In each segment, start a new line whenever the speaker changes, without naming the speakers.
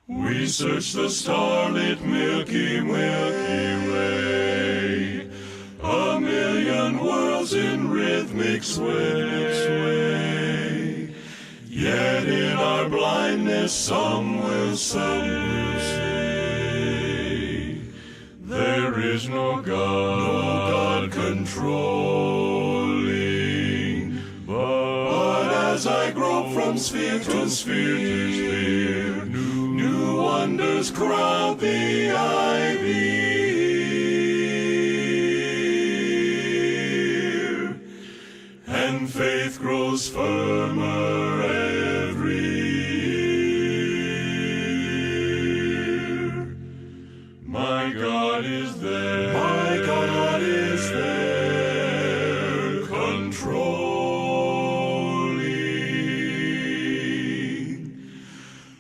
We search the starlit Milky Way, a million worlds in rhythmic sway. Yet in our blindness some will say, there is no God controlling. But as I grope from sphere to sphere, new wonders crowd the ivy ear, and faith grows firmer every year. My God is there, my God is there, controlling.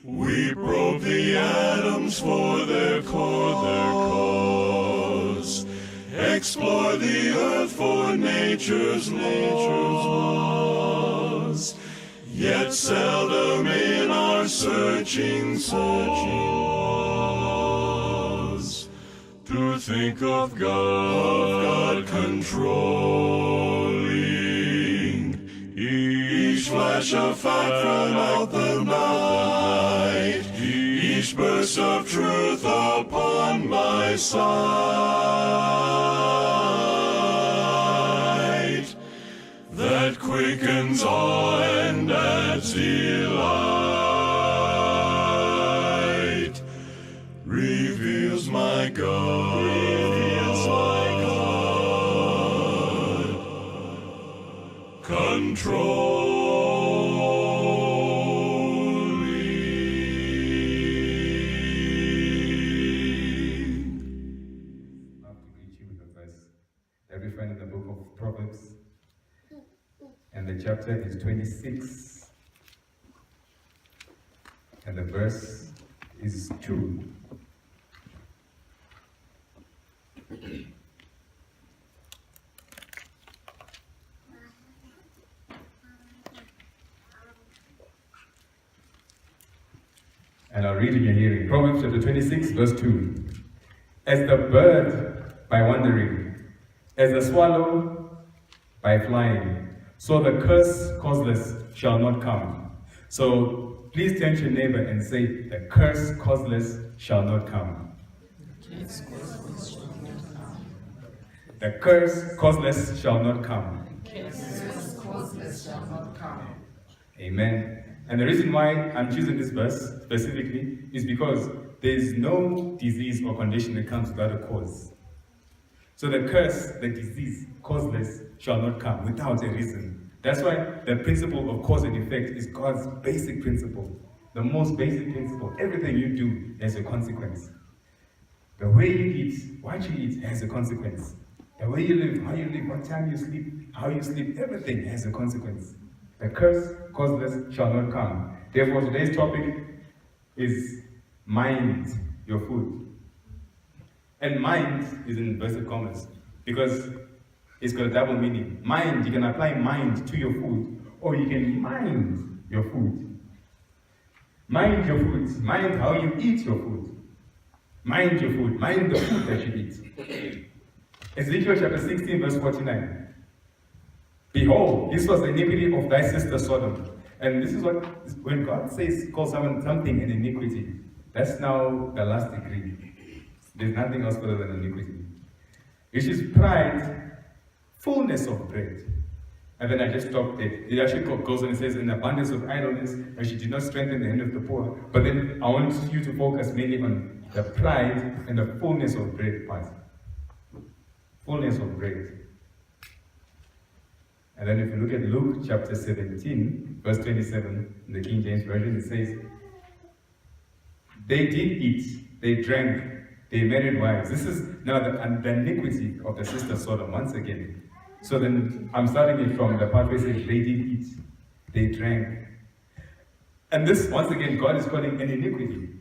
We probe the atoms for their cause, explore the earth for nature's laws, yet seldom in our searching pause to think of God controlling each flash of fact from out the night, each burst of truth upon my sight, that quickens awe and adds delight, reveals my God, controlling.
I have to greet you with a verse that we find in the book of Proverbs, and the chapter is 26, and the verse is 2. And I'll read in your hearing. Proverbs chapter 26, verse 2. As the bird by wandering, as the swallow by flying, so the curse causeless shall not come. So please turn to your neighbor and say, the curse causeless shall not come. The curse causeless shall not come. Amen. And the reason why I'm choosing this verse specifically is because there is no disease or condition that comes without a cause. So the curse, the disease, causeless, shall not come without a reason. That's why the principle of cause and effect is God's basic principle. The most basic principle. Everything you do has a consequence. The way you eat, what you eat has a consequence. The way you live, how you live, what time you sleep, how you sleep, everything has a consequence. The curse, causeless, shall not come. Therefore, today's topic is mind your food. And mind is in inverted commas because it's got a double meaning. Mind, you can apply mind to your food, or you can mind your food. Mind your food. Mind how you eat your food. Mind your food. Mind the food that you eat. Ezekiel chapter 16, verse 49. Behold, this was the iniquity of thy sister Sodom. And this is what, when God says, call someone something an iniquity, that's now the last degree. There's nothing else further than iniquity. Which is pride, fullness of bread. And then I just stopped it. It actually goes on and says, in abundance of idleness, and she did not strengthen the hand of the poor. But then I want you to focus mainly on the pride and the fullness of bread part. Fullness of bread. And then if you look at Luke chapter 17, verse 27, in the King James Version, it says, they did eat, they drank, they married wives. This is now the iniquity of the sister Sodom once again. So then I'm starting it from the part where it says they did eat, they drank. And this, once again, God is calling an iniquity,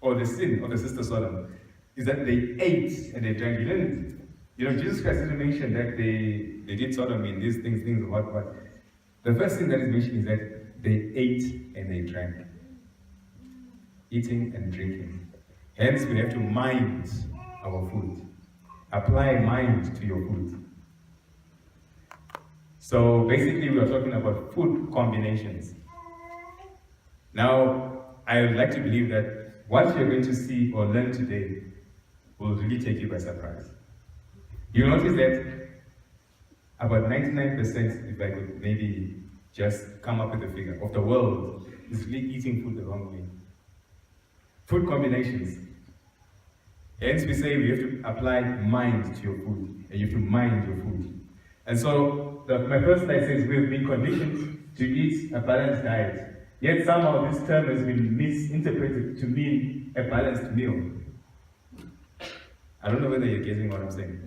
or the sin of the sister Sodom, is that they ate and they drank. Jesus Christ didn't mention that they did sodomy and these things, what. The first thing that is mentioned is that they ate and they drank. eating and drinking. Hence, we have to mind our food. Apply mind to your food. So basically, we are talking about food combinations. Now, I would like to believe that what you're going to see or learn today will really take you by surprise. You'll notice that about 99%, if I could maybe just come up with a figure, of the world is really eating food the wrong way. Food combinations. Hence we say we have to apply mind to your food, and you have to mind your food. And so, my first slide says we've been conditioned to eat a balanced diet. Yet somehow this term has been misinterpreted to mean a balanced meal. I don't know whether you're getting what I'm saying.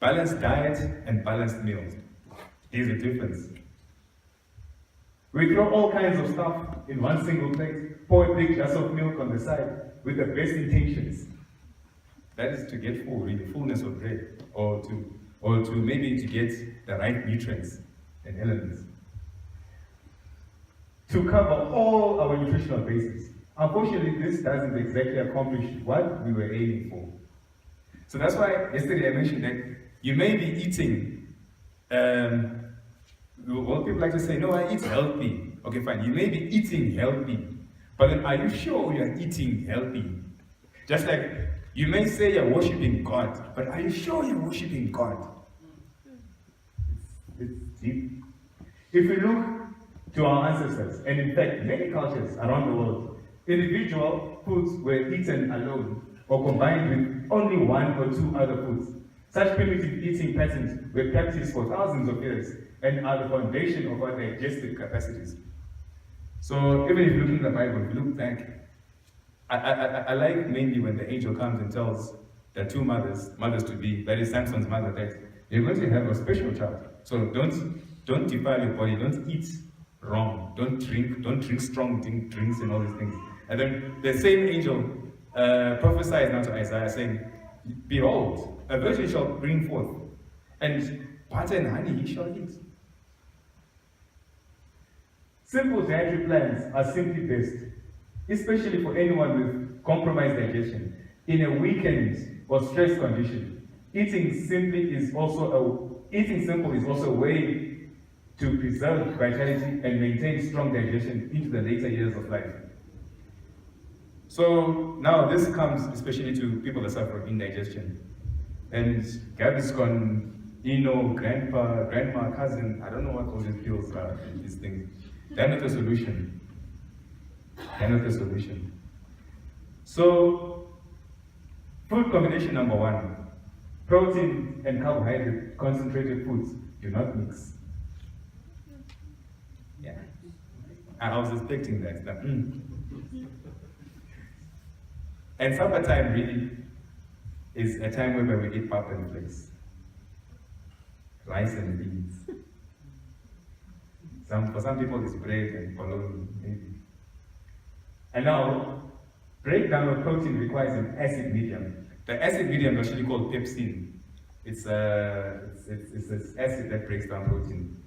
Balanced diet and balanced meals. Here's the difference. We throw all kinds of stuff in one single plate, pour a big glass of milk on the side with the best intentions. That is to get full, the fullness of bread, or to maybe to get the right nutrients and elements. To cover all our nutritional bases. Unfortunately, this doesn't exactly accomplish what we were aiming for. So that's why yesterday I mentioned that you may be eating, well, people like to say, no, I eat healthy. Okay, fine, you may be eating healthy, but then are you sure you're eating healthy? Just like, you may say you're worshiping God, but are you sure you're worshiping God? It's deep. If we look to our ancestors, and in fact, many cultures around the world, individual foods were eaten alone or combined with only one or two other foods. Such primitive eating patterns were practiced for thousands of years and are the foundation of our digestive capacities. So even if you look in the Bible, if you look back, I like mainly when the angel comes and tells the two mothers to be, that is Samson's mother, that you're going to have a special child. So don't defile your body, don't eat wrong, don't drink strong drinks and all these things. And then the same angel prophesies now to Isaiah saying, behold, a virgin shall bring forth, and butter and honey he shall eat. Simple dietary plans are simply best, especially for anyone with compromised digestion. In a weakened or stressed condition, eating simple is also a way to preserve vitality and maintain strong digestion into the later years of life. So now this comes especially to people that suffer from indigestion. And Gaviscon, grandpa, grandma, cousin, I don't know what all these pills are, these things. They're not a solution. They're not a solution. So, food combination number one, protein and carbohydrate concentrated foods do not mix. Yeah. I was expecting that. And supper time really is a time where we eat pap and flakes, rice and beans. For some people it's bread and bologna, maybe. And now, breakdown of protein requires an acid medium. The acid medium is actually called pepsin. It's this acid that breaks down protein.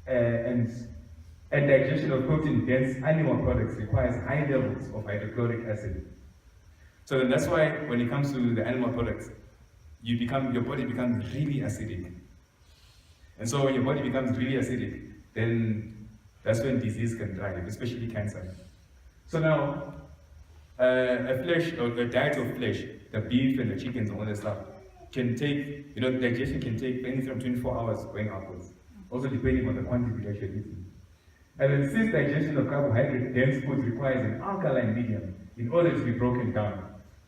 And digestion of protein-dense animal products requires high levels of hydrochloric acid. So that's why when it comes to the animal products, your body becomes really acidic. And so when your body becomes really acidic, then that's when disease can drive, especially cancer. So now, a diet of flesh, the beef and the chickens and all that stuff, can take, digestion can take anything from 24 hours going upwards, also depending on the quantity that you're eating. And then since digestion of carbohydrate-dense foods requires an alkaline medium in order to be broken down,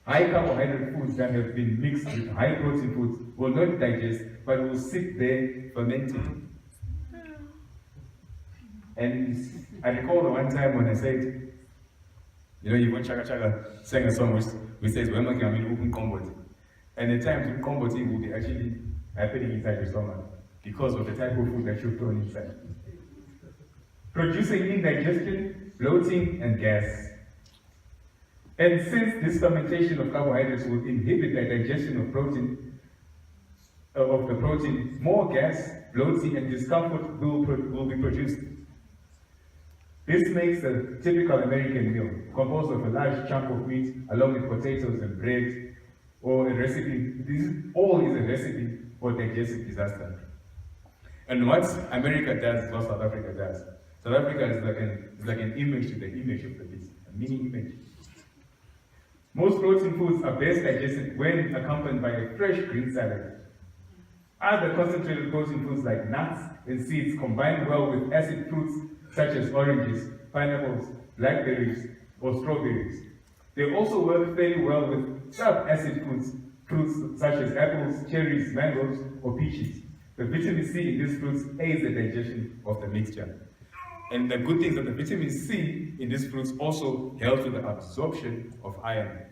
high carbohydrate foods that have been mixed with high protein foods will not digest, but will sit there fermenting. And I recall the one time when I said, Yvonne Chaka Chaka sang a song which says, "When I mean open combat," and the time to combating will be actually happening inside your stomach because of the type of food that you've thrown inside. Producing indigestion, bloating, and gas. And since this fermentation of carbohydrates will inhibit the digestion of the protein, more gas, bloating, and discomfort will be produced. This makes a typical American meal, composed of a large chunk of meat along with potatoes and bread, or a recipe. This all is a recipe for digestive disaster. And what America does is what South Africa does. South Africa is like an image to the image of the beast, a mini image. Most protein foods are best digested when accompanied by a fresh green salad. Other concentrated protein foods like nuts and seeds combine well with acid fruits such as oranges, pineapples, blackberries, or strawberries. They also work very well with sub-acid fruits such as apples, cherries, mangoes, or peaches. The vitamin C in these fruits aids the digestion of the mixture. And the good thing is that the vitamin C in these fruits also helps with the absorption of iron.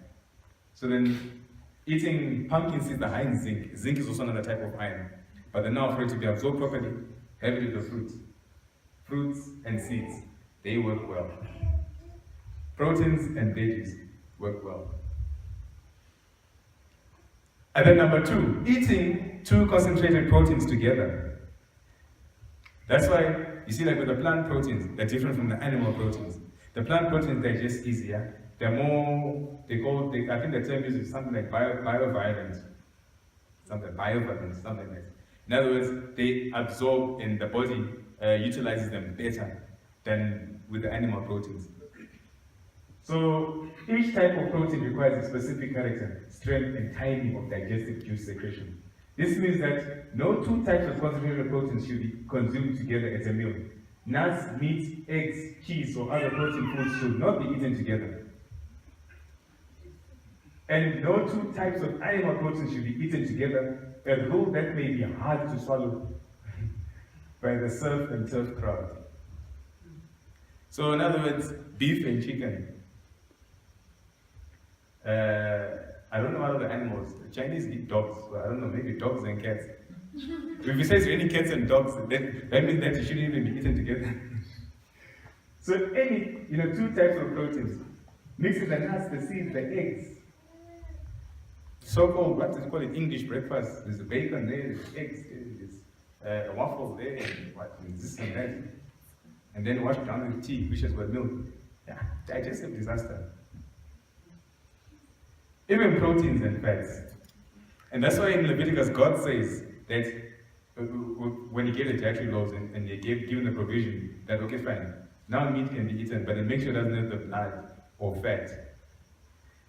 So then, eating pumpkin seeds are high in zinc. Zinc is also another type of iron. But then now for it to be absorbed properly, have it with the fruits. Fruits and seeds, they work well. Proteins and veggies work well. And then number 2, eating 2 concentrated proteins together. That's why, you see, like with the plant proteins, they're different from the animal proteins. The plant proteins digest easier. They're more, I think the term is something like bioviolent. Something like that. In other words, they absorb and the body utilizes them better than with the animal proteins. So each type of protein requires a specific character, strength, and timing of digestive juice secretion. This means that no 2 types of concentrated proteins should be consumed together at a meal. Nuts, meat, eggs, cheese, or other protein foods should not be eaten together. And no 2 types of animal proteins should be eaten together, a rule that may be hard to swallow by the surf and turf crowd. So in other words, beef and chicken. I don't know what other animals. The Chinese eat dogs. So I don't know, maybe dogs and cats. If you say it's any cats and dogs, that means that you shouldn't even be eaten together. So any, 2 types of proteins. Mixing the nuts, the seeds, the eggs. So-called, what is it called in English breakfast? There's bacon there, there's eggs, there's a waffle there, and this and that. And then washed down with tea, which is with milk. Yeah, digestive disaster. Even proteins and fats. And that's why in Leviticus, God says that when he gave the dietary laws and he given the provision that, okay, fine, now meat can be eaten, but then make sure it doesn't have the blood or fat.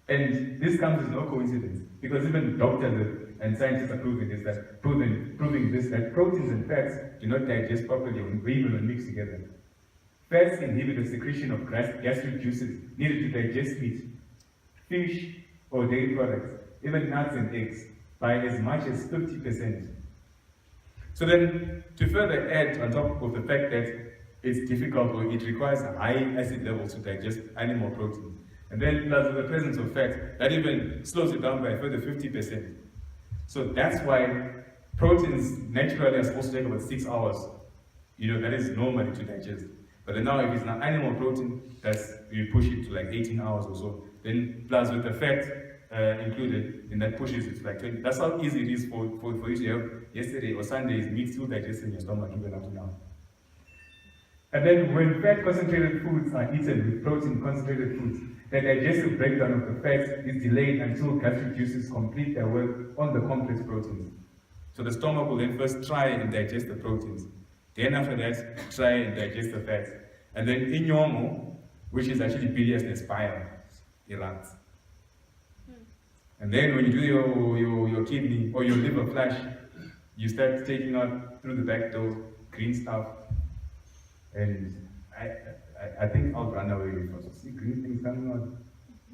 And this comes as no coincidence, because even doctors and scientists are proving this, that proteins and fats do not digest properly when mixed together. Fats inhibit the secretion of gastric juices needed to digest meat, fish, or dairy products, even nuts and eggs, by as much as 50%. So then, to further add on top of the fact that it's difficult or it requires high acid levels to digest animal proteins, and then plus with the presence of fat, that even slows it down by a further 50%. So that's why proteins naturally are supposed to take about 6 hours. That is normally to digest. But then now if it's an animal protein, you push it to like 18 hours or so. Then plus with the fat included, and that pushes it to like 20. That's how easy it is for you to have yesterday or Sunday's meat still digested in your stomach even up to now. And then when fat concentrated foods are eaten with protein concentrated foods, the digestive breakdown of the fats is delayed until gastric juices complete their work on the complex proteins. So the stomach will then first try and digest the proteins. Then after that, try and digest the fats. And then inyongo, which is actually bilious bile, it runs. And then when you do your kidney or your liver flush, you start taking out through the back door green stuff. And I think I'll run away because I see green things coming out.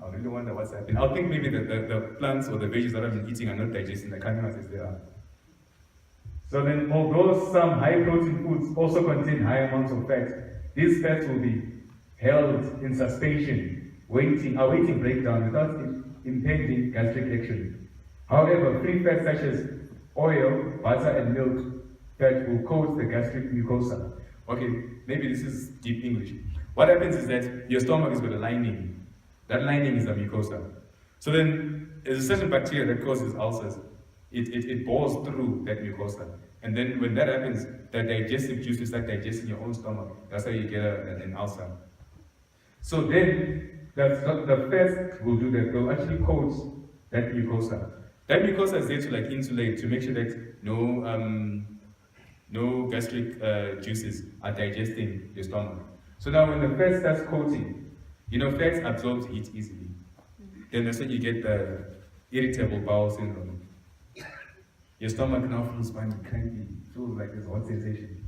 I really wonder what's happening. I think maybe the plants or the veggies that I've been eating are not digesting, they're coming out as they are. So then, although some high protein foods also contain high amounts of fat, these fats will be held in suspension, awaiting breakdown without impending gastric action. However, free fats such as oil, butter, and milk fat will coat the gastric mucosa. Okay, maybe this is deep English. What happens is that your stomach is with a lining. That lining is the mucosa. So then, there's a certain bacteria that causes ulcers. It bores through that mucosa. And then when that happens, the digestive juices start digesting your own stomach. That's how you get an ulcer. So then, the fats will do that. They'll actually coat that mucosa. That mucosa is there to like insulate, to make sure that no gastric juices are digesting your stomach. So now when the fat starts coating, fats absorb heat easily. Then that's when you get the irritable bowel syndrome. Your stomach now feels funny, cranky, feels like there's hot sensation.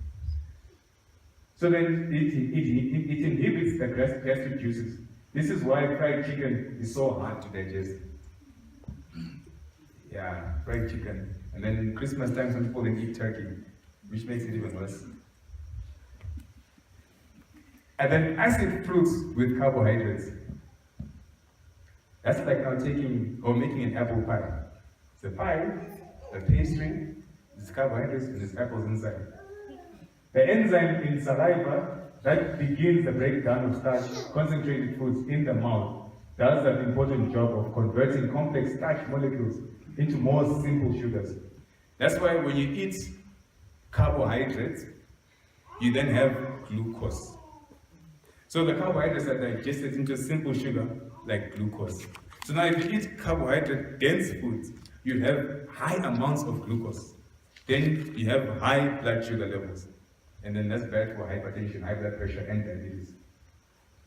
So then it inhibits the gastric juices. This is why fried chicken is so hard to digest. Yeah, fried chicken. And then Christmas time, some people then eat turkey, which makes it even worse. And then acid fruits with carbohydrates. That's like now taking or making an apple pie. It's a pie, a pastry, it's carbohydrates, and there's apples inside. The enzyme in saliva that begins the breakdown of starch, concentrated foods in the mouth, does an important job of converting complex starch molecules into more simple sugars. That's why when you eat carbohydrates, you then have glucose. So the carbohydrates are digested into simple sugar like glucose. So now if you eat carbohydrate-dense foods, you have high amounts of glucose. Then you have high blood sugar levels. And then that's bad for hypertension, high blood pressure, and diabetes.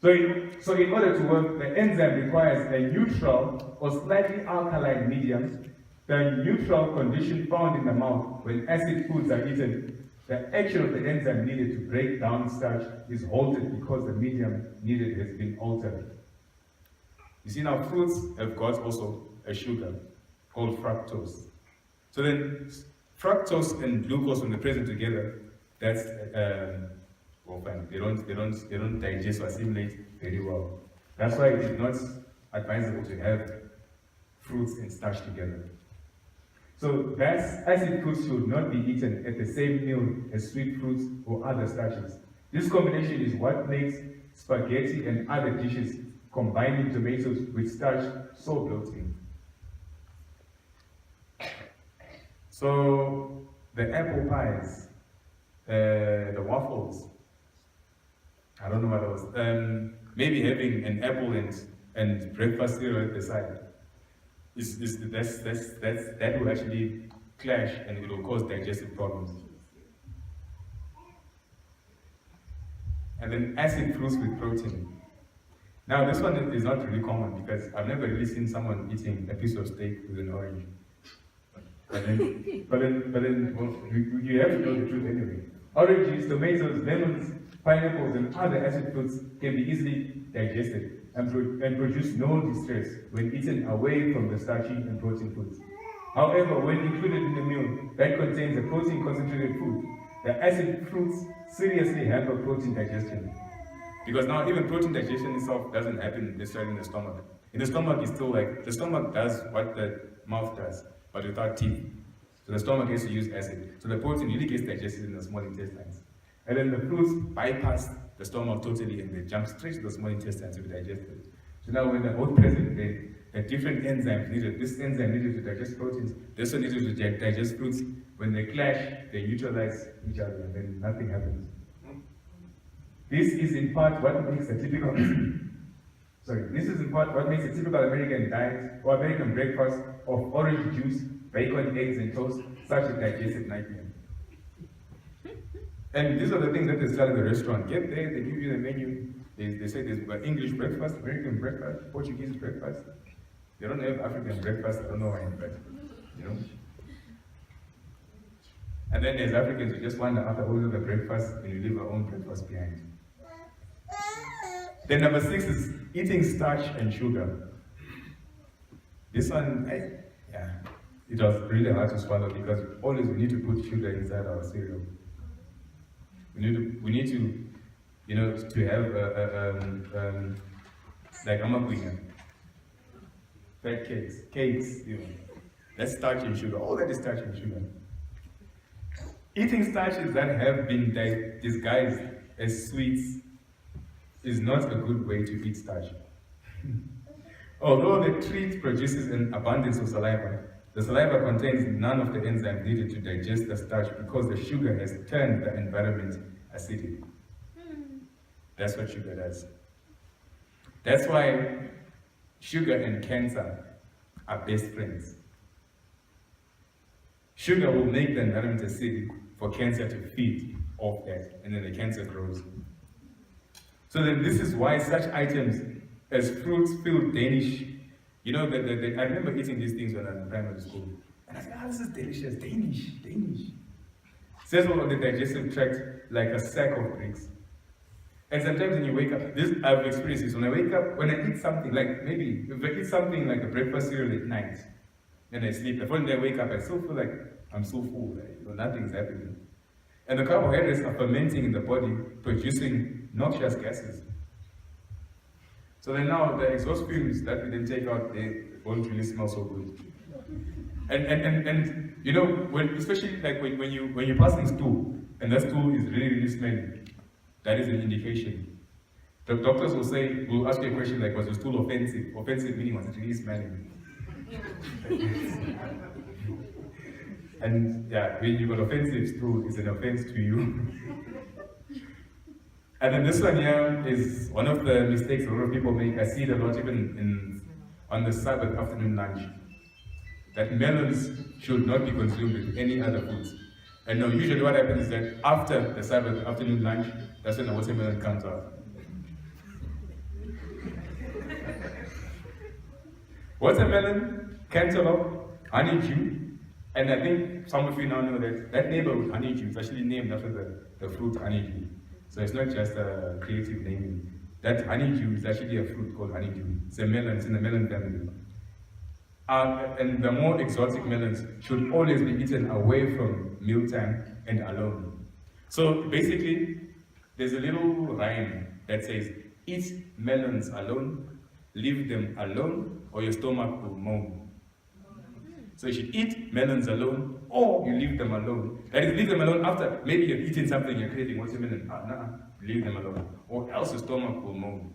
So in order to work, the enzyme requires a neutral or slightly alkaline medium. The neutral condition found in the mouth when acid foods are eaten, the action of the enzyme needed to break down starch is halted because the medium needed has been altered. You see now, fruits have got also a sugar called fructose. So then, fructose and glucose, when they're present together, that's fine. They don't digest or assimilate very well. That's why it is not advisable to have fruits and starch together. So acid fruits should not be eaten at the same meal as sweet fruits or other starches. This combination is what makes spaghetti and other dishes combining tomatoes with starch so bloating. So the apple pies, the waffles, I don't know what else. Maybe having an apple and breakfast cereal at the side. That will actually clash and it will cause digestive problems. And then acid fruits with protein. Now this one is not really common because I've never really seen someone eating a piece of steak with an orange. But then well, you have to know the truth anyway. Oranges, tomatoes, lemons, pineapples, and other acid fruits can be easily digested and produce no distress when eaten away from the starchy and protein foods. However, when included in the meal that contains a protein-concentrated food, the acid fruits seriously hamper protein digestion. Because now even protein digestion itself doesn't happen necessarily in the stomach. In the stomach, it's still like, the stomach does what the mouth does, but without teeth. So the stomach has to use acid. So the protein really gets digested in the small intestines. And then the fruits bypass the stomach totally and they jump straight to the small intestines to be digested. So now when they're both present, the different enzymes needed, this enzyme needed to digest proteins, this one needed to digest fruits. When they clash, they neutralize each other and then nothing happens. This is in part what makes a typical American diet or American breakfast of orange juice, bacon, eggs, and toast such a digestive nightmare. And these are the things that they sell at the restaurant. Get there, they give you the menu. They say there's English breakfast, American breakfast, Portuguese breakfast. They don't have African breakfast, I don't know why, but And then as Africans, we just wonder after all of the breakfast and we leave our own breakfast behind. Then number 6 is eating starch and sugar. This one, it was really hard to swallow because always we need to put sugar inside our cereal. We need to have like amakwina, fat cakes, That's starch and sugar. All that is starch and sugar. Eating starches that have been disguised as sweets is not a good way to eat starch. Although the treat produces an abundance of saliva, The saliva contains none of the enzymes needed to digest the starch because the sugar has turned the environment acidic. That's what sugar does. That's why sugar and cancer are best friends. Sugar will make the environment acidic for cancer to feed off that, and then the cancer grows. So then this is why such items as fruits feel Danish. You know, I remember eating these things when I was in primary school. And I said, this is delicious, Danish. Says all on the digestive tract like a sack of bricks. And sometimes when you wake up, I've experienced this, when I wake up, when I eat something, like maybe, if I eat something like a breakfast cereal at night, then I sleep, the following day I wake up, I still feel like I'm so full, nothing's happening. And the carbohydrates are fermenting in the body, producing noxious gases. So then now the exhaust fumes that we then take out, they won't really smell so good. And you know, especially like when you're passing stool, and that stool is really smelly, that is an indication. The doctors will ask you a question like, was your stool offensive? Offensive meaning, was it really smelling? And yeah, when you've got offensive stool, it's an offense to you. And then this one here is one of the mistakes a lot of people make. I see it a lot even on the Sabbath afternoon lunch. That melons should not be consumed with any other foods. And now usually what happens is that after the Sabbath afternoon lunch, that's when the watermelon comes out. Watermelon, cantaloupe, honeydew, and I think some of you now know that neighborhood honeydew is actually named after the fruit honeydew. So it's not just a creative naming. That honeydew is actually a fruit called honeydew. It's a melon, it's in the melon family. And the more exotic melons should always be eaten away from mealtime and alone. So basically, there's a little rhyme that says, eat melons alone, leave them alone, or your stomach will moan. So you should eat melons alone, or you leave them alone. That is, leave them alone after maybe you're eating something, you're craving watermelon. Leave them alone, or else your stomach will moan.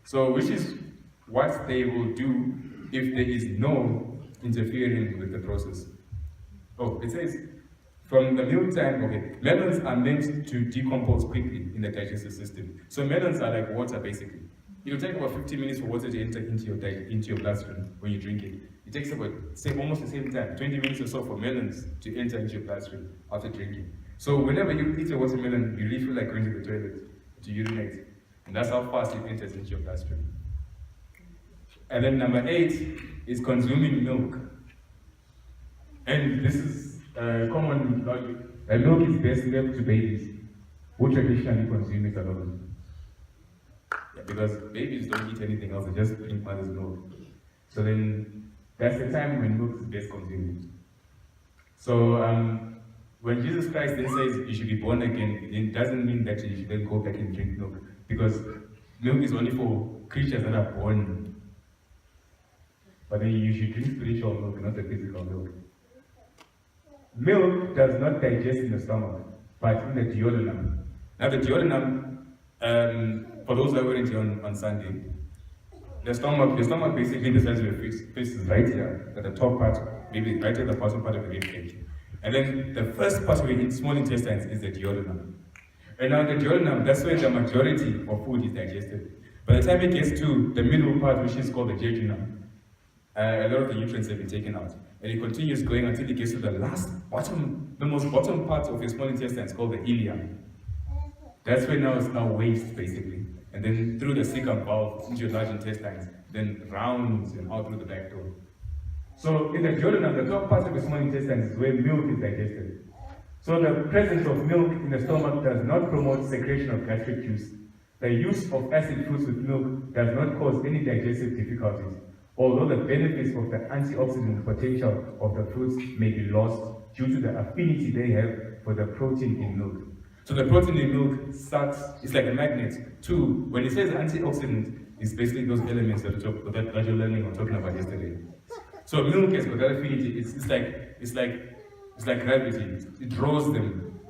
So, which is what they will do if there is no interfering with the process. Oh, it says, from the mealtime, okay, melons are meant to decompose quickly in the digestive system. So melons are like water, basically. It'll take about 15 minutes for water to enter into your bloodstream when you drink it. It takes about, almost the same time, 20 minutes or so for melons to enter into your bloodstream after drinking. So whenever you eat a watermelon, you really feel like going to the toilet to urinate. And that's how fast it enters into your bloodstream. And then number 8 is consuming milk. And this is common logic. Milk is best left to babies who traditionally consume it alone. Yeah, because babies don't eat anything else, they just drink mother's milk. So then that's the time when milk is best consumed. So when Jesus Christ then says you should be born again, it doesn't mean that you should then go back and drink milk. Because milk is only for creatures that are born. But then you should drink spiritual milk, not the physical milk. Milk does not digest in the stomach, but in the duodenum. Now the duodenum, for those that weren't here on Sunday, the stomach basically the size of your face is right here, at the top part, maybe right at the bottom part of the rib cage. And then the first part of your small intestines is the duodenum. And now the duodenum, that's where the majority of food is digested. By the time it gets to the middle part, which is called the jejunum, a lot of the nutrients have been taken out. And it continues going until it gets to the most bottom part of your small intestines called the ileum. That's where now it's now waste, basically. And then through the cecum valve into your large intestines, then rounds and out through the back door. So in the duodenum, the top part of the small intestines is where milk is digested. So the presence of milk in the stomach does not promote secretion of gastric juice. The use of acid foods with milk does not cause any digestive difficulties, although the benefits of the antioxidant potential of the fruits may be lost due to the affinity they have for the protein in milk. So the protein in milk it's like a magnet. Two, when it says antioxidant, it's basically those elements that you're learning or talking about yesterday. So milk has got that affinity. It's like gravity. It draws them.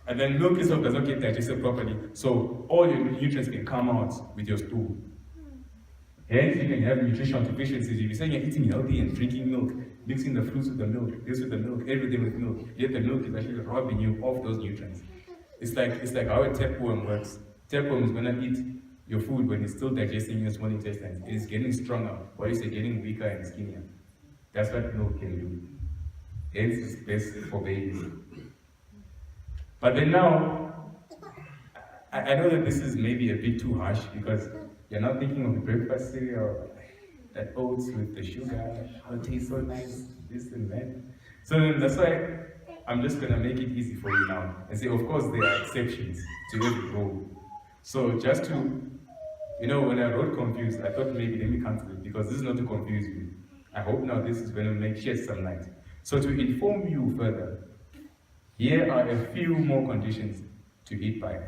And then milk itself does not get digested properly, so all your nutrients can come out with your stool. Hence, you can have nutritional deficiencies. If you're saying you're eating healthy and drinking milk, mixing the fruits with the milk, this with the milk, everything with milk, yet the milk is actually robbing you of those nutrients. It's like how a tapeworm works. Tapeworm is gonna eat your food when it's still digesting in your small intestines. It is getting stronger, or it's getting weaker and skinnier. That's what milk can do. Hence, it's best for babies. But then now, I know that this is maybe a bit too harsh because you're not thinking of the breakfast cereal, that oats with the sugar, how it tastes so nice, this and that. So then that's why I'm just gonna make it easy for you now and say, of course, there are exceptions to every rule. So just to, when I wrote confused, I thought maybe let me cancel it because this is not to confuse you. I hope now this is going to shed some light. So to inform you further, here are a few more conditions to eat by.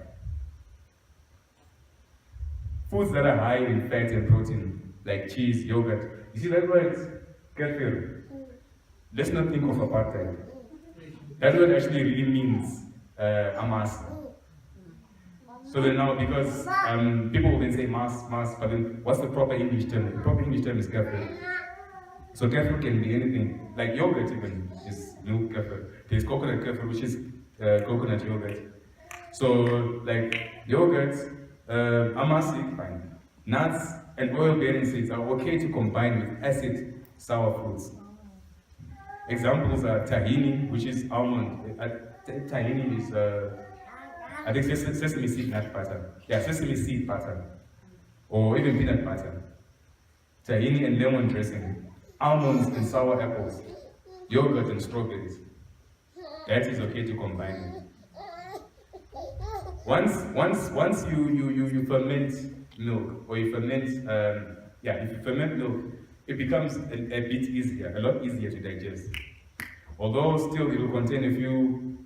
Foods that are high in fat and protein, like cheese, yogurt. You see that word, kefir? Let's not think of apartheid. That word actually really means amas. So then now, because people will then say mas, but then what's the proper English term? The proper English term is kefir. So kefir can be anything, like yogurt even is milk kefir. There's coconut kefir, which is coconut yogurt. So like yogurt, amasi, fine. Nuts and oil-bearing seeds are okay to combine with acid sour fruits. Examples are tahini, which is almond. Tahini is, I think, sesame seed nut butter. Yeah, sesame seed butter. Or even peanut butter. Tahini and lemon dressing. Almonds and sour apples. Yogurt and strawberries. That is okay to combine. Once you ferment milk, or you ferment, if you ferment milk, it becomes a bit easier, a lot easier to digest. Although still it will contain a few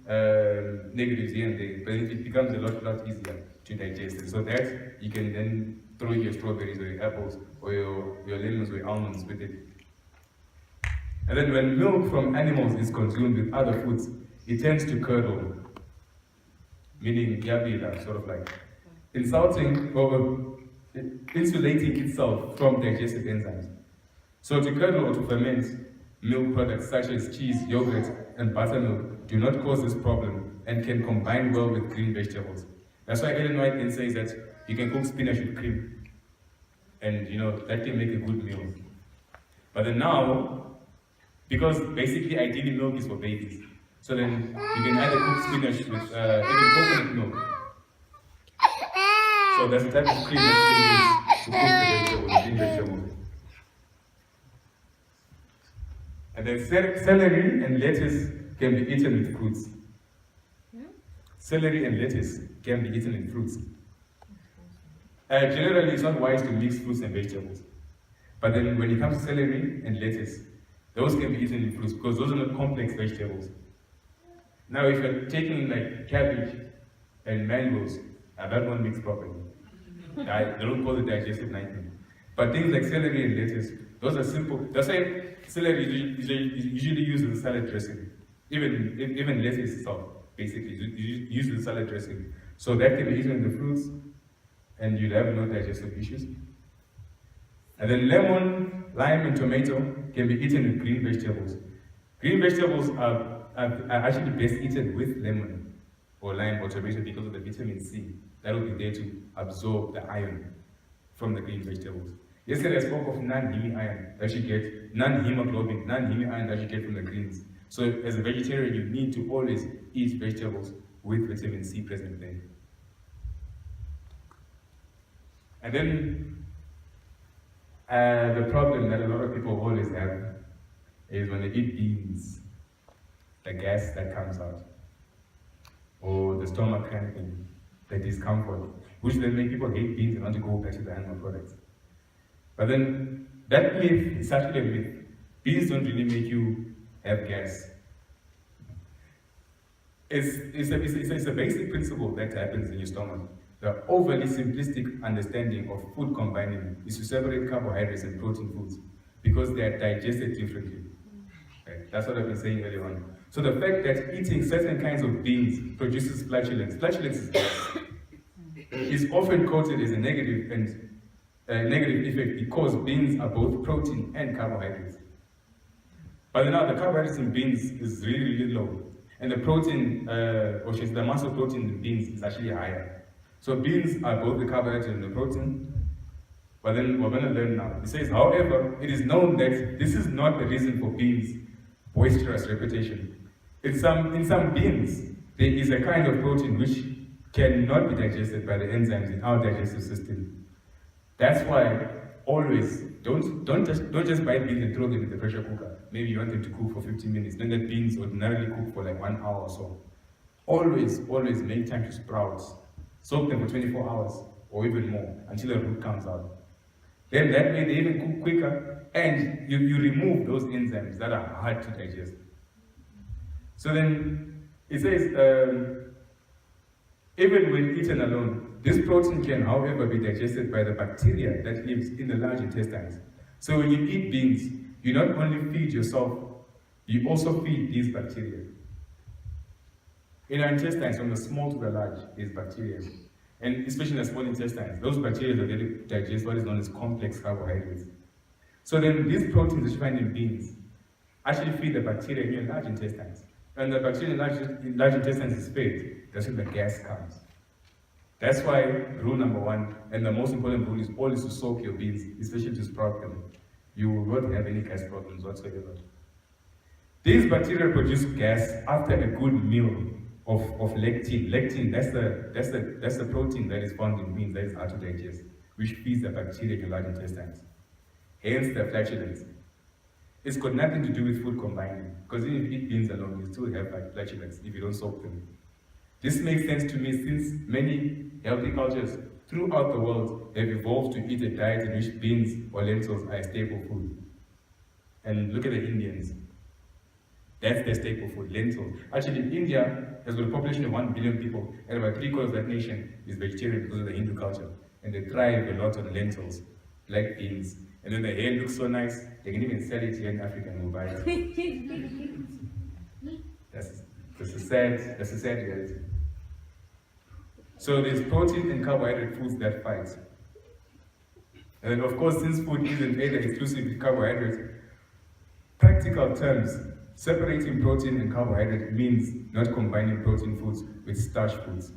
negatives here and there, but it becomes a lot easier to digest. And so that you can then throw your strawberries or your apples or your lemons or your almonds with it. And then when milk from animals is consumed with other foods, it tends to curdle, meaning yabila, sort of like insulting or insulating itself from digestive enzymes. So to curdle or to ferment milk products such as cheese, yogurt, and buttermilk do not cause this problem and can combine well with green vegetables. That's why Ellen White then says that you can cook spinach with cream, and that can make a good meal. But then now, because basically ideally milk is for babies, so then you can either cook spinach with even coconut milk. So that's the type of cream that's used to cook the green vegetables. And then celery and lettuce can be eaten with fruits. Celery and lettuce can be eaten with fruits. Generally, it's not wise to mix fruits and vegetables. But then when it comes to celery and lettuce, those can be eaten with fruits because those are not complex vegetables. Now, if you're taking like cabbage and mangoes, that won't mix properly. They don't cause a digestive nightmare. But things like celery and lettuce, those are simple. That's why celery is usually used as a salad dressing. Even lettuce itself, basically, is used as a salad dressing. So that can be eaten with the fruits, and you'll have no digestive issues. And then lemon, lime, and tomato can be eaten with green vegetables. Green vegetables are actually best eaten with lemon or lime or tomato because of the vitamin C that will be there to absorb the iron from the green vegetables. Yesterday I spoke of non-heme iron that you get, non-hemoglobin, non-heme iron that you get from the greens. So as a vegetarian, you need to always eat vegetables with vitamin C present there. And then the problem that a lot of people always have is when they eat beans, the gas that comes out, or the stomach cramping, the discomfort, which then make people hate beans and want to go back to the animal products. But then that myth is actually a myth. Beans don't really make you have gas. It's a basic principle that happens in your stomach. The overly simplistic understanding of food combining is to separate carbohydrates and protein foods because they are digested differently. Okay? That's what I've been saying earlier on. So the fact that eating certain kinds of beans produces flatulence is gas, is often quoted as a negative and negative effect because beans are both protein and carbohydrates. But now the carbohydrates in beans is really, really low. And the protein, or the amount of protein in beans is actually higher. So beans are both the carbohydrates and the protein. But then we're going to learn now. It says, however, it is known that this is not the reason for beans' boisterous reputation. In some beans, there is a kind of protein which cannot be digested by the enzymes in our digestive system. That's why always don't just buy beans and throw them in the pressure cooker. Maybe you want them to cook for 15 minutes. Then the beans ordinarily cook for like 1 hour or so. Always make time to sprout. Soak them for 24 hours or even more until the root comes out. Then that way they even cook quicker and you remove those enzymes that are hard to digest. So then it says, even when eaten alone, this protein can, however, be digested by the bacteria that lives in the large intestines. So when you eat beans, you not only feed yourself, you also feed these bacteria. In our intestines, from the small to the large, is bacteria. And especially in the small intestines, those bacteria that they digest what is known as complex carbohydrates. So then these proteins that you find in beans actually feed the bacteria in your large intestines. And the bacteria in large intestines is fed. That's when the gas comes. That's why rule number 1, and the most important rule, is always to soak your beans, especially to sprout them. You will not have any gas problems whatsoever. These bacteria produce gas after a good meal of lectin. Lectin, that's the protein that is found in beans that is hard to digest, which feeds the bacteria in your large intestines. Hence the flatulence. It's got nothing to do with food combining, because if you eat beans alone, you still have like flatulence if you don't soak them. This makes sense to me since many healthy cultures throughout the world have evolved to eat a diet in which beans or lentils are a staple food. And look at the Indians. That's their staple food, lentils. Actually, India has got a population of 1 billion people, and about 3/4 of that nation is vegetarian because of the Hindu culture. And they thrive a lot on lentils, black beans. And then the hair looks so nice, they can even sell it here in Africa and we'll buy it. That's a sad reality. So there's protein and carbohydrate foods that fight. And then of course, since food isn't either exclusively carbohydrates, practical terms, separating protein and carbohydrate means not combining protein foods with starch foods.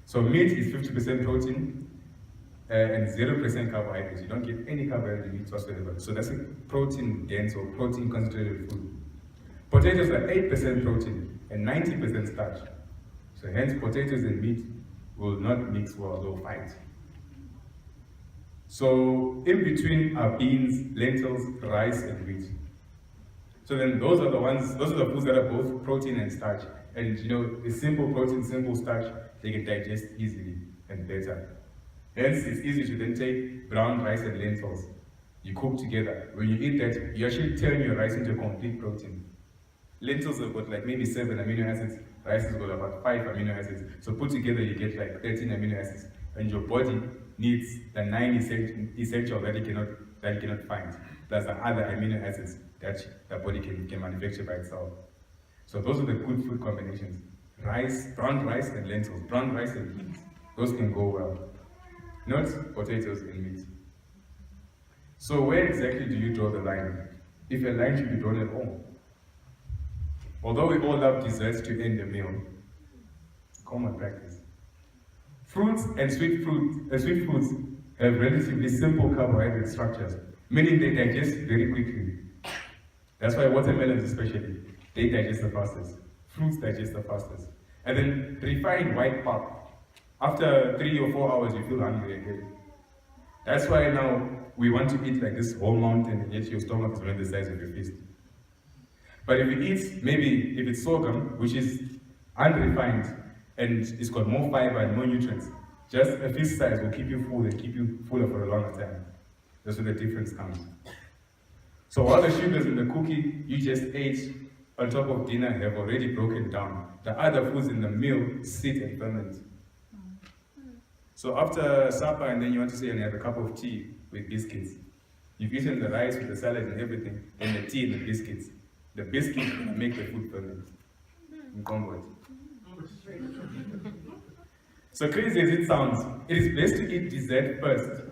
So meat is 50% protein and 0% carbohydrates. You don't get any carbohydrate in meat whatsoever. So that's a protein dense or protein concentrated food. Potatoes are 8% protein and 90% starch. So hence potatoes and meat will not mix well, they'll fight. So in between are beans, lentils, rice, and wheat. So then those are the foods that are both protein and starch. And you know, a simple protein, simple starch, they can digest easily and better. Hence, it's easy to then take brown rice and lentils. You cook together. When you eat that, you actually turn your rice into a complete protein. Lentils have got like maybe 7 amino acids. Rice has got about 5 amino acids. So put together, you get like 13 amino acids. And your body needs the 9 essential that it cannot find. Plus the other amino acids that the body can manufacture by itself. So those are the good food combinations. Rice, brown rice and lentils, brown rice and meat. Those can go well. Not potatoes and meat. So where exactly do you draw the line? If a line should be drawn at all. Although we all love desserts to end the meal, common practice. Fruits and sweet foods have relatively simple carbohydrate structures, meaning they digest very quickly. That's why watermelons especially, they digest the fastest. Fruits digest the fastest. And then refined white pulp. After 3 or 4 hours, you feel hungry again. That's why now we want to eat like this whole mountain, and yet your stomach is around the size of your fist. But if you eat, maybe if it's sorghum, which is unrefined, and it's got more fiber and more nutrients, just a fist size will keep you full and keep you fuller for a longer time. That's where the difference comes. So all the sugars in the cookie you just ate on top of dinner have already broken down. The other foods in the meal sit and ferment. So after supper, and then you want to say and have a cup of tea with biscuits. You've eaten the rice with the salad and everything, and the tea and the biscuits. The biscuits make the food ferment. In comfort. So crazy as it sounds, it is best to eat dessert first.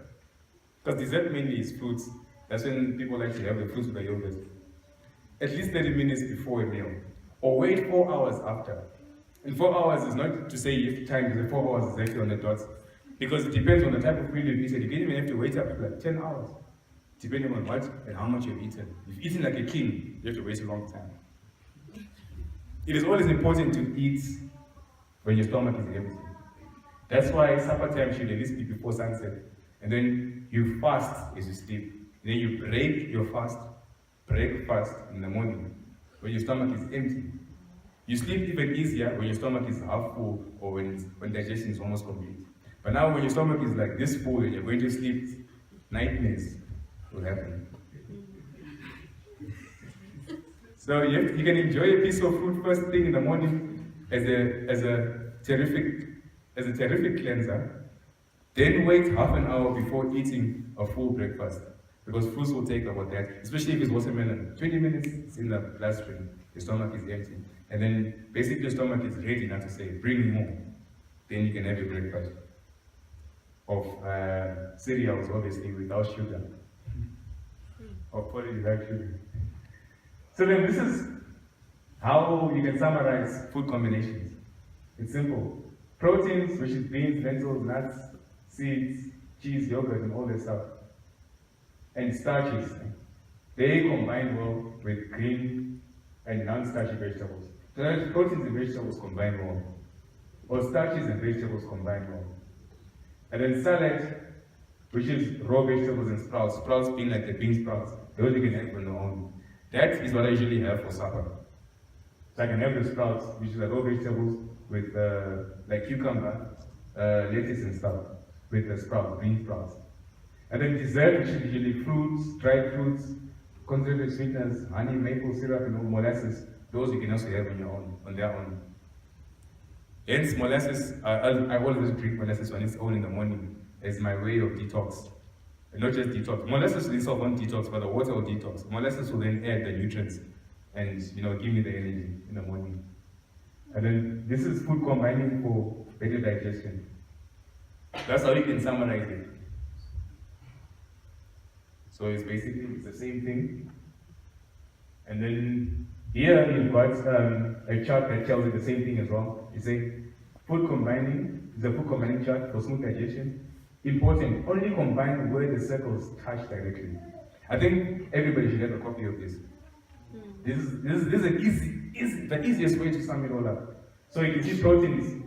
Because dessert mainly is fruits. That's when people like to have the fruits with the yogurt. At least 30 minutes before a meal. Or wait 4 hours after. And 4 hours is not to say if time is 4 hours is actually on the dot. Because it depends on the type of food you've eaten. You can even have to wait up to like 10 hours. Depending on what and how much you've eaten. If you've eaten like a king, you have to wait a long time. It is always important to eat when your stomach is empty. That's why supper time should at least be before sunset. And then you fast as you sleep. Then you break your fast, break fast in the morning when your stomach is empty. You sleep even easier when your stomach is half full or when digestion is almost complete. But now when your stomach is like this full and you're going to sleep, nightmares will happen. So you can enjoy a piece of fruit first thing in the morning as a terrific cleanser. Then wait half an hour before eating a full breakfast. Because fruits will take about that, especially if it's watermelon. 20 minutes it's in the bloodstream, your stomach is empty. And then basically your stomach is ready now to say, bring me more. Then you can have your breakfast of cereals, obviously, without sugar. Or polyhydrate sugar. So then this is how you can summarize food combinations. It's simple. Proteins, which is beans, lentils, nuts, seeds, cheese, yogurt, and all that stuff. And starches, they combine well with green and non-starchy vegetables. So that proteins and vegetables combine well. Or starches and vegetables combine well. And then salad, which is raw vegetables and sprouts. Sprouts being like the bean sprouts. Those you can have on their own. That is what I usually have for supper. So I can have the sprouts, which are raw vegetables with like cucumber, lettuce and stuff, with the sprouts, bean sprouts. And then dessert, which is usually fruits, dried fruits, concentrated sweeteners, honey, maple syrup, and molasses. Those you can also have on their own. Hence, molasses, I always drink molasses on its own in the morning as my way of detox. And not just detox. Molasses will itself won't detox, but the water will detox. Molasses will then add the nutrients and give me the energy in the morning. And then this is food combining for better digestion. That's how you can summarize it. So it's basically the same thing. And then here you've got a chart that tells you the same thing as well. You say food combining is a food combining chart for smooth digestion. Important, only combine where the circles touch directly. I think everybody should have a copy of this. This is the easiest way to sum it all up. So you can see proteins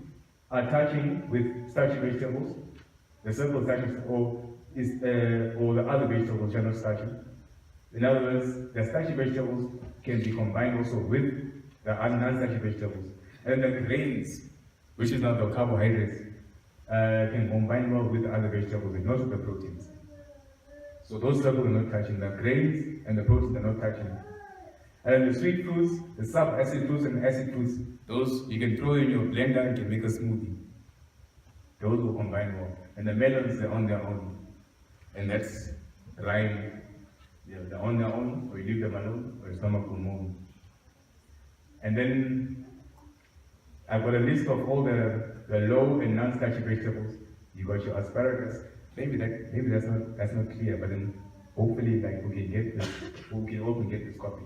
are touching with starchy vegetables. The circle touches or the other vegetables are not starchy. In other words, the starchy vegetables can be combined also with the non-starchy vegetables. And the grains, which is now the carbohydrates, can combine well with the other vegetables and not with the proteins. So those circles are not touching. The grains and the proteins are not touching. And the sweet fruits, the sub-acid fruits and acid fruits, those you can throw in your blender and can make a smoothie. Those will combine well. And the melons, they're on their own. And that's rhyme. They're on their own, or you leave them alone, or your stomach will move. And then I've got a list of all the low and non-starchy vegetables. You got your asparagus. Maybe that's not clear, but then hopefully we all can get this copy.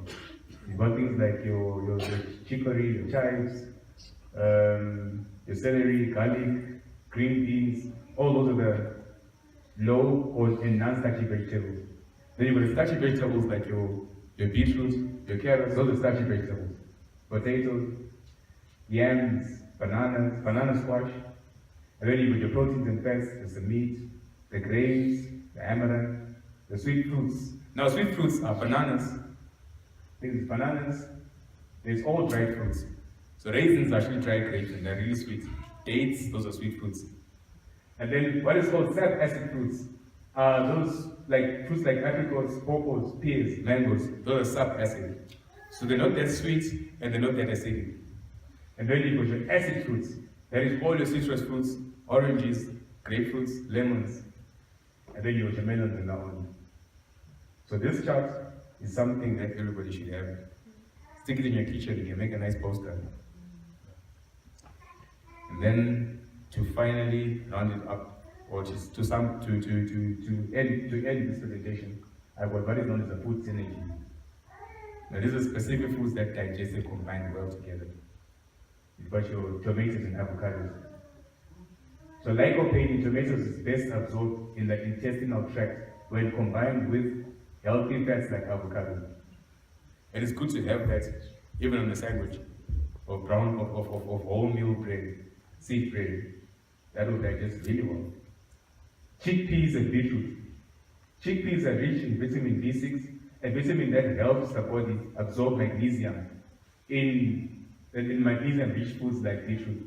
You got things like your chicory, your chives, your celery, garlic, green beans. All those are the low or non-starchy vegetables. Then you got the starchy vegetables like your beetroot, your carrots. Those are starchy vegetables. Potatoes, yams, banana squash. And then you got your proteins and fats. There's the meat, the grains, the amaranth, the sweet fruits. Now sweet fruits are bananas. There's bananas. There's all dried fruits. So raisins are actually dried grapes and they're really sweet. Dates, those are sweet fruits. And then what is called sub-acid fruits are those like fruits like apricots, pawpaws, pears, mangoes. Those are sub-acid. So they're not that sweet and they're not that acidic. And then you got your acid fruits. That is all your citrus fruits, oranges, grapefruits, lemons. And then you got your melons and that one. So this chart is something that everybody should have. Stick it in your kitchen, you can make a nice poster. And then to finally round it up, or to end this presentation, I've got what is known as a food synergy. Now these are specific foods that digest and combine well together. You've got your tomatoes and avocados. So lycopene in tomatoes is best absorbed in the intestinal tract when combined with healthy fats like avocado. And it's good to have that even on the sandwich of wholemeal bread, seed bread. That will digest really well. Chickpeas and beetroot. Chickpeas are rich in vitamin B6, a vitamin that helps the body absorb magnesium in magnesium-rich foods like beetroot.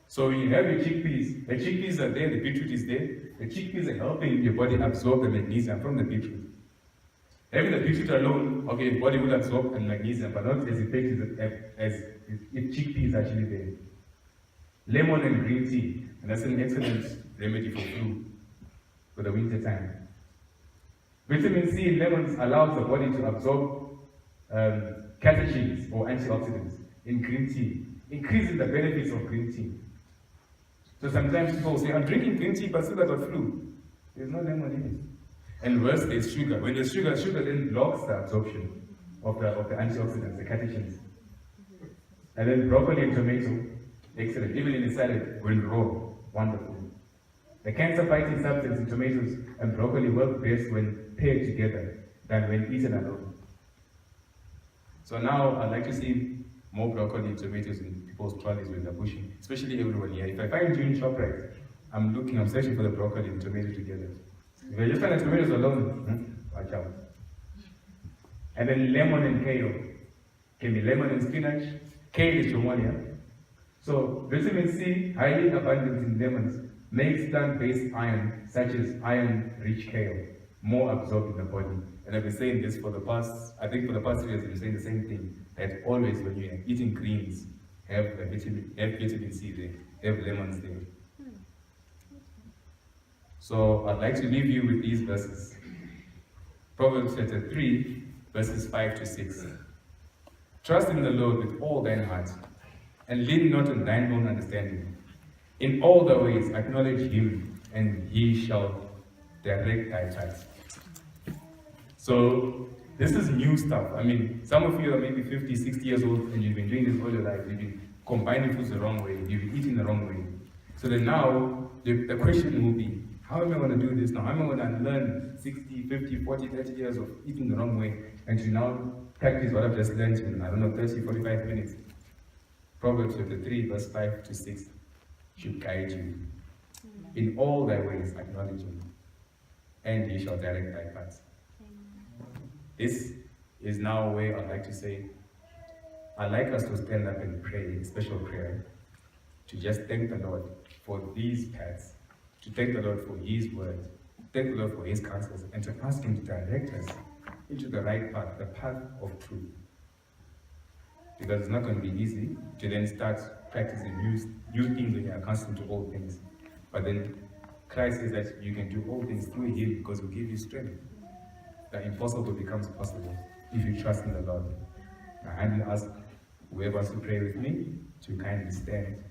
So when you have your chickpeas, the chickpeas are there, the beetroot is there. The chickpeas are helping your body absorb the magnesium from the beetroot. Having the beetroot alone, okay, your body will absorb the magnesium, but not as effective as if chickpeas are actually there. Lemon and green tea, and that's an excellent remedy for flu for the winter time. Vitamin C in lemons allows the body to absorb catechins or antioxidants in green tea, increasing the benefits of green tea. So sometimes people say, I'm drinking green tea, but still I got flu. There's no lemon in it. And worse, there's sugar. When there's sugar then blocks the absorption of the antioxidants, the catechins. And then broccoli and tomato, excellent. Even in a salad, when raw, wonderful. The cancer-fighting substance in tomatoes and broccoli work best when paired together than when eaten alone. So now I'd like to see more broccoli and tomatoes in people's trolleys when they're bushing, especially everyone here. If I find you in ShopRite, I'm searching for the broccoli and tomato together. If I just find the tomatoes alone, watch out. And then lemon and kale. Can be lemon and spinach. Kale is Somalia. So vitamin C, highly abundant in lemons, makes plant-based iron, such as iron-rich kale, more absorbed in the body. And I've been saying this for the past 3 years, I've been saying the same thing, that always when you're eating greens, have vitamin C there, have lemons there. So I'd like to leave you with these verses. Proverbs chapter 3, verses 5 to 6. Trust in the Lord with all thine heart, and lean not on thine own understanding. In all the ways acknowledge him, and he shall direct thy paths. So this is new stuff. I mean, some of you are maybe 50, 60 years old, and you've been doing this all your life. You've been combining foods the wrong way. You've been eating the wrong way. So then now, the question will be, how am I going to do this now? How am I going to learn 60, 50, 40, 30 years of eating the wrong way, and to now practice what I've just learned in, 30, 45 minutes? Proverbs chapter 3, verse 5 to 6 should guide you. In all thy ways acknowledge him, and he shall direct thy paths. This is now where I'd like to say, I'd like us to stand up and pray a special prayer to just thank the Lord for these paths, to thank the Lord for his word, thank the Lord for his counsels, and to ask him to direct us into the right path, the path of truth. Because it's not going to be easy to then start practicing new things when you are accustomed to old things. But then Christ says that you can do all things through him because he will give you strength. The impossible becomes possible if you trust in the Lord. I kindly ask whoever wants to pray with me to kindly stand,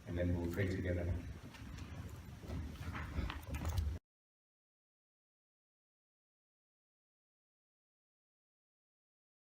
and then we'll pray together.